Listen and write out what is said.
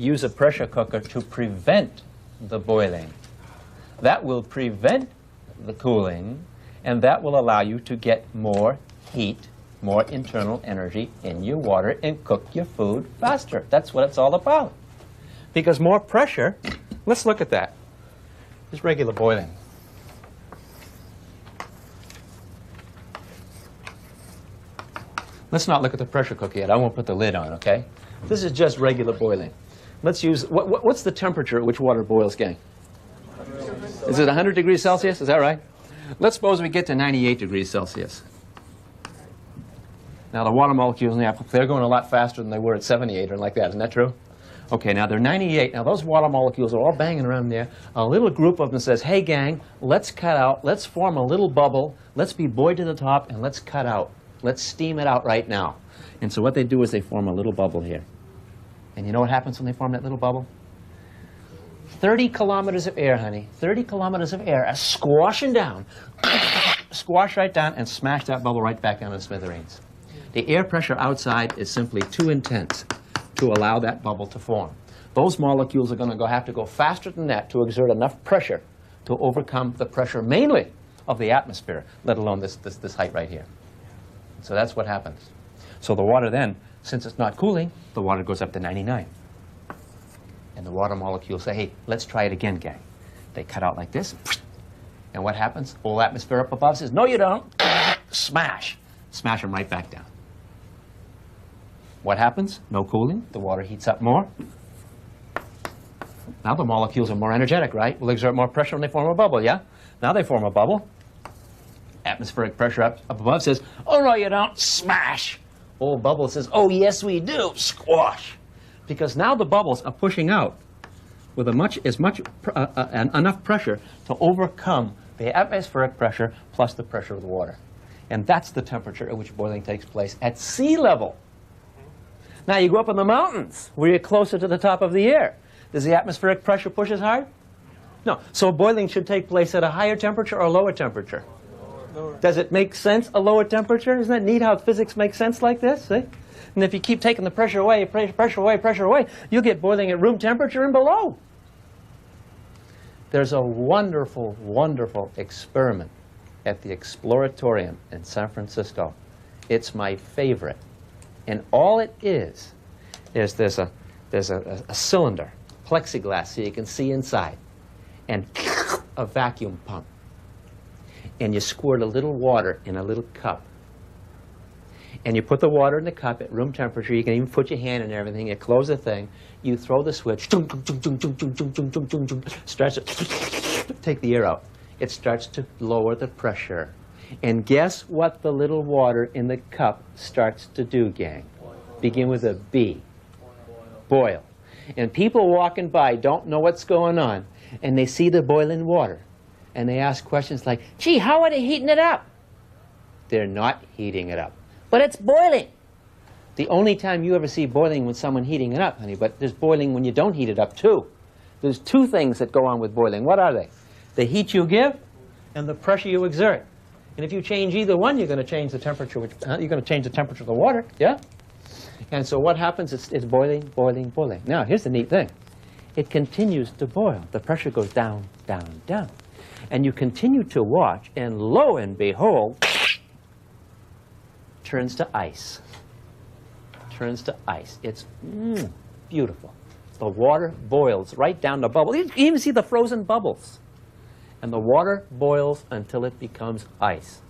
use a pressure cooker to prevent the boiling. That will prevent the cooling, and that will allow you to get more heat, more internal energy in your water and cook your food faster. That's what it's all about. Because more pressure, let's look at that. Just regular boiling. Let's not look at the pressure cooker yet. I won't put the lid on, okay? This is just regular boiling. Let's use, what's the temperature at which water boils, gang? Is it 100 degrees Celsius? Is that right? Let's suppose we get to 98 degrees Celsius. Now, the water molecules in the apple, they're going a lot faster than they were at 78 or like that. Isn't that true? Okay, now they're 98. Now, those water molecules are all banging around there. A little group of them says, hey, gang, let's cut out. Let's form a little bubble. Let's be buoyed to the top, and let's cut out. Let's steam it out right now. And so what they do is they form a little bubble here. And you know what happens when they form that little bubble? 30 kilometers of air, honey. 30 kilometers of air are squashing down. Squash right down and smash that bubble right back down to smithereens. The air pressure outside is simply too intense to allow that bubble to form. Those molecules are going to have to go faster than that to exert enough pressure to overcome the pressure mainly of the atmosphere, let alone this height right here. So that's what happens. So the water then, since it's not cooling, the water goes up to 99. And the water molecules say, hey, let's try it again, gang. They cut out like this. And what happens? Whole atmosphere up above says, no, you don't. Smash. Smash them right back down. What happens? No cooling. The water heats up more. Now the molecules are more energetic, right? Will exert more pressure when they form a bubble, yeah? Now they form a bubble. Atmospheric pressure up above says, oh, no, you don't. Smash. Old bubble says, oh, yes, we do. Squash. Because now the bubbles are pushing out with enough pressure to overcome the atmospheric pressure plus the pressure of the water. And that's the temperature at which boiling takes place at sea level. Now you go up in the mountains where you're closer to the top of the air. Does the atmospheric pressure push as hard? No. So boiling should take place at a higher temperature or a lower temperature? Lower. Does it make sense, a lower temperature? Isn't that neat how physics makes sense like this? See? And if you keep taking the pressure away, pressure away, you'll get boiling at room temperature and below. There's a wonderful, wonderful experiment at the Exploratorium in San Francisco. It's my favorite. And all it is there's a cylinder, plexiglass, so you can see inside, and a vacuum pump. And you squirt a little water in a little cup. And you put the water in the cup at room temperature. You can even put your hand in everything. You close the thing. You throw the switch. Starts to take the air out. It starts to lower the pressure. And guess what the little water in the cup starts to do, gang? Begin with a B. Boil. And people walking by don't know what's going on. And they see the boiling water. And they ask questions like, gee, how are they heating it up? They're not heating it up. But it's boiling. The only time you ever see boiling when someone heating it up, honey, but there's boiling when you don't heat it up, too. There's two things that go on with boiling. What are they? The heat you give and the pressure you exert. And if you change either one, you're going to change the temperature. You're going to change the temperature of the water, yeah? And so what happens is it's boiling, boiling, boiling. Now, here's the neat thing. It continues to boil. The pressure goes down, down, down. And you continue to watch, and lo and behold, turns to ice. Turns to ice. It's beautiful. The water boils right down to bubbles. You can even see the frozen bubbles. And the water boils until it becomes ice.